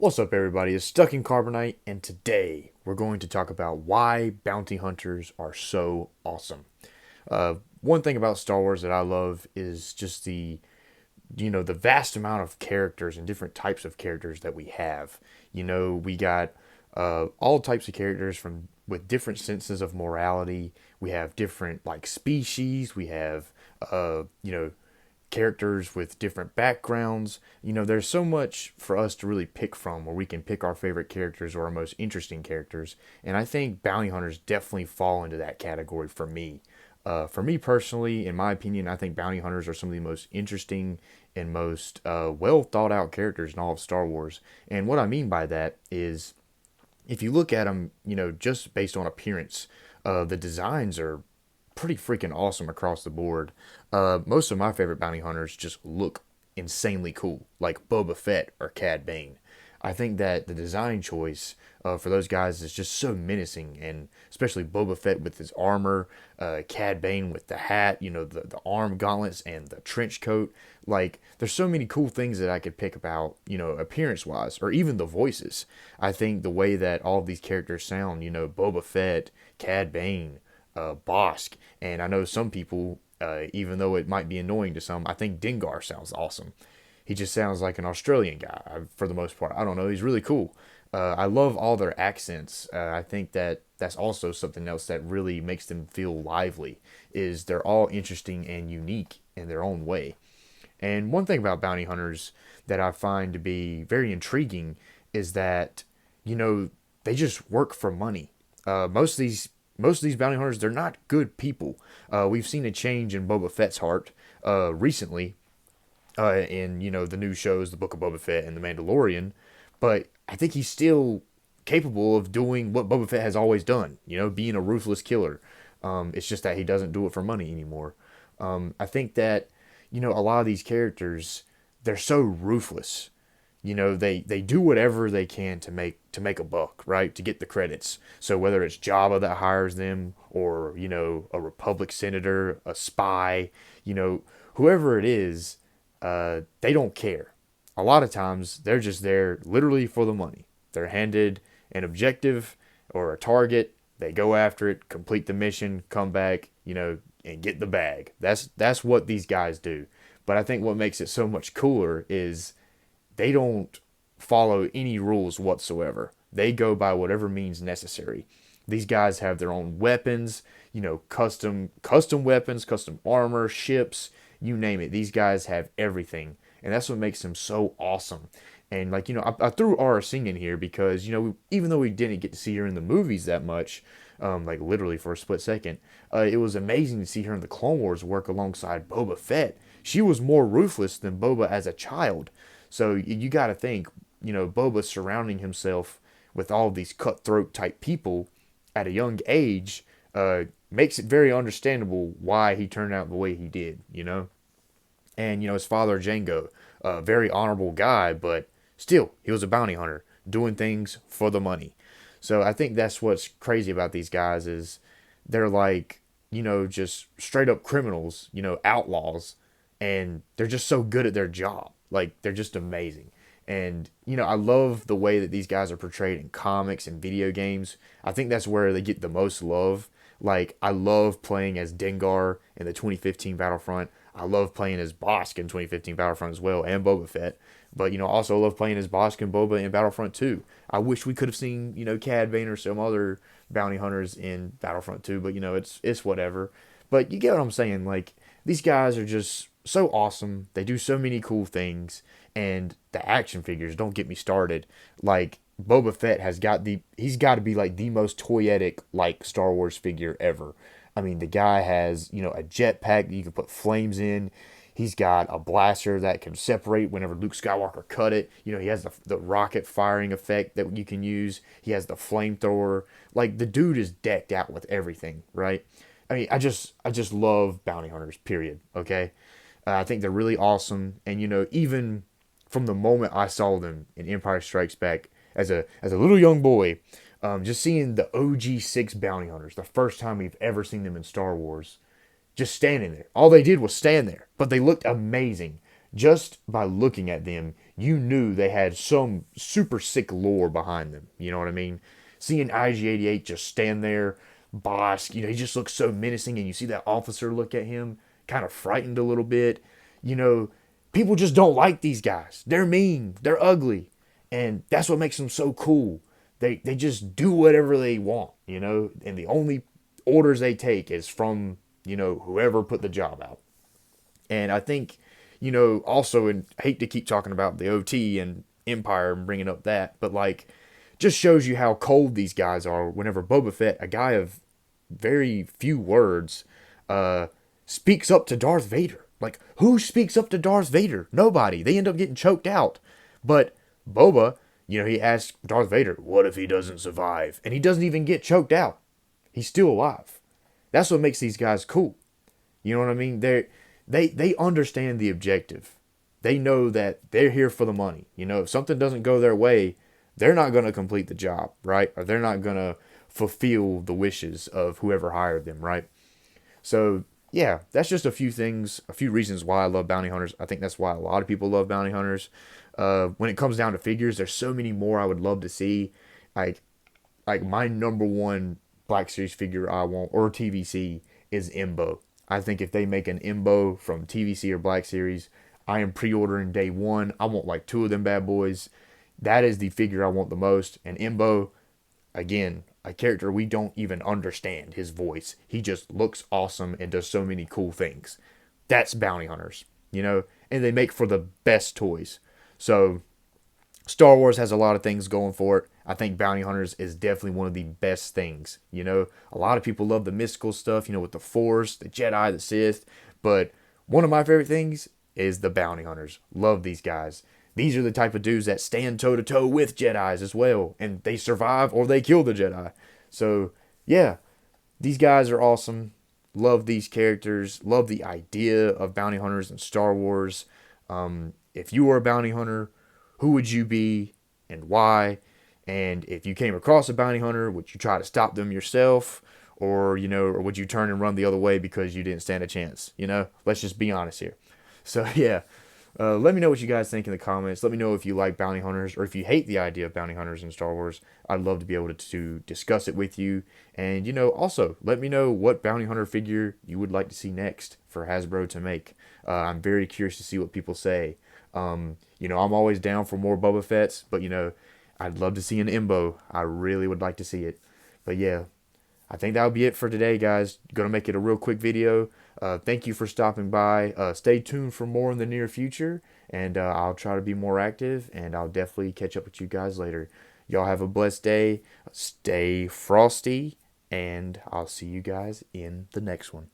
What's up, everybody? It's Stuck in Carbonite, and today we're going to talk about why bounty hunters are so awesome. One thing about Star Wars that I love is just the vast amount of characters and different types of characters that we have. We got all types of characters from with different senses of morality. We have different like species. We have characters with different backgrounds. There's so much for us to really pick from where we can pick our favorite characters or our most interesting characters. And I think bounty hunters definitely fall into that category for me. For me personally, in my opinion, I think bounty hunters are some of the most interesting and most well thought out characters in all of Star Wars. And what I mean by that is if you look at them, just based on appearance, the designs are pretty freaking awesome across the board. Most of my favorite bounty hunters just look insanely cool, like Boba Fett or Cad Bane. I think that the design choice for those guys is just so menacing, and especially Boba Fett with his armor, Cad Bane with the hat, the arm gauntlets and the trench coat. Like, there's so many cool things that I could pick about, appearance wise, or even the voices. I think the way that all of these characters sound, Boba Fett, Cad Bane, Bosk, and I know some people, even though it might be annoying to some, I think Dengar sounds awesome. He just sounds like an Australian guy for the most part. I don't know. He's really cool. I love all their accents. I think that that's also something else that really makes them feel lively. Is they're all interesting and unique in their own way. And one thing about bounty hunters that I find to be very intriguing is that they just work for money. Most of these bounty hunters, they're not good people. We've seen a change in Boba Fett's heart recently in the new shows, the Book of Boba Fett and the Mandalorian. But I think he's still capable of doing what Boba Fett has always done. Being a ruthless killer. It's just that he doesn't do it for money anymore. I think that a lot of these characters, they're so ruthless. They do whatever they can to make a buck, right? To get the credits. So whether it's Jabba that hires them, or a Republic senator, a spy, whoever it is, they don't care. A lot of times they're just there literally for the money. They're handed an objective or a target. They go after it, complete the mission, come back, and get the bag. That's what these guys do. But I think what makes it so much cooler is they don't follow any rules whatsoever. They go by whatever means necessary. These guys have their own weapons, custom weapons, custom armor, ships, you name it. These guys have everything, and that's what makes them so awesome. And like I threw Aura Singh in here because even though we didn't get to see her in the movies that much, like literally for a split second, it was amazing to see her in the Clone Wars work alongside Boba Fett. She was more ruthless than Boba as a child. So you got to think, Boba surrounding himself with all of these cutthroat type people at a young age makes it very understandable why he turned out the way he did. And his father Django, a very honorable guy, but still he was a bounty hunter doing things for the money. So I think that's what's crazy about these guys is they're like just straight up criminals, outlaws, and they're just so good at their job. Like, they're just amazing. And I love the way that these guys are portrayed in comics and video games. I think that's where they get the most love. Like, I love playing as Dengar in the 2015 Battlefront. I love playing as Bosk in 2015 Battlefront as well, and Boba Fett. But also love playing as Bosk and Boba in Battlefront 2. I wish we could have seen Cad Bane or some other bounty hunters in Battlefront 2, but it's whatever. But you get what I'm saying. Like, these guys are just so awesome. They do so many cool things, and the action figures, don't get me started. Like, Boba Fett he's got to be like the most toyetic like Star Wars figure ever. I mean, the guy has, a jetpack that you can put flames in. He's got a blaster that can separate whenever Luke Skywalker cut it. He has the rocket firing effect that you can use. He has the flamethrower. Like, the dude is decked out with everything, right? I mean, I just love bounty hunters, period. Okay? I think they're really awesome. And, even from the moment I saw them in Empire Strikes Back as a little young boy, just seeing the OG 6 bounty hunters, the first time we've ever seen them in Star Wars, just standing there. All they did was stand there, but they looked amazing. just by looking at them, you knew they had some super sick lore behind them. You know what I mean? Seeing IG-88 just stand there, boss, he just looks so menacing, and you see that officer look at him, kind of frightened a little bit. You know, people just don't like these guys. They're mean, they're ugly, and that's what makes them so cool. They just do whatever they want, and the only orders they take is from, whoever put the job out. And I think, also, and I hate to keep talking about the OT and Empire and bringing up that, but like, just shows you how cold these guys are. Whenever Boba Fett, a guy of very few words, uh, speaks up to Darth Vader. Like, who speaks up to Darth Vader? Nobody. They end up getting choked out. But Boba, he asks Darth Vader, what if he doesn't survive? And he doesn't even get choked out. He's still alive. That's what makes these guys cool. You know what I mean? They understand the objective. They know that they're here for the money. If something doesn't go their way, they're not going to complete the job, right? Or they're not going to fulfill the wishes of whoever hired them, right? So, yeah, that's just a few things, a few reasons why I love bounty hunters. I think that's why a lot of people love bounty hunters. When it comes down to figures, there's so many more I would love to see. Like, like my number one Black Series figure I want, or TVC, is Imbo. I think if they make an Imbo from TVC or Black Series, I am pre-ordering day one. I want like two of them bad boys. That is the figure I want the most. And Imbo, again, a character we don't even understand his voice. He just looks awesome and does so many cool things. That's bounty hunters, and they make for the best toys. So Star Wars has a lot of things going for it. I think bounty hunters is definitely one of the best things. A lot of people love the mystical stuff, with the Force, the Jedi, the Sith, but one of my favorite things is the bounty hunters. Love these guys. These are the type of dudes that stand toe to toe with Jedis as well, and they survive or they kill the Jedi. So, yeah, these guys are awesome. Love these characters. Love the idea of bounty hunters in Star Wars. If you were a bounty hunter, who would you be and why? And if you came across a bounty hunter, would you try to stop them yourself? Or would you turn and run the other way because you didn't stand a chance? Let's just be honest here. So, yeah. Let me know what you guys think in the comments. Let me know if you like bounty hunters or if you hate the idea of bounty hunters in Star Wars. I'd love to be able to discuss it with you. And, also let me know what bounty hunter figure you would like to see next for Hasbro to make. I'm very curious to see what people say. I'm always down for more Boba Fett's, but, I'd love to see an Imbo. I really would like to see it. But, yeah. I think that'll be it for today, guys. Gonna make it a real quick video. Thank you for stopping by. Stay tuned for more in the near future, and I'll try to be more active, and I'll definitely catch up with you guys later. Y'all have a blessed day. Stay frosty, and I'll see you guys in the next one.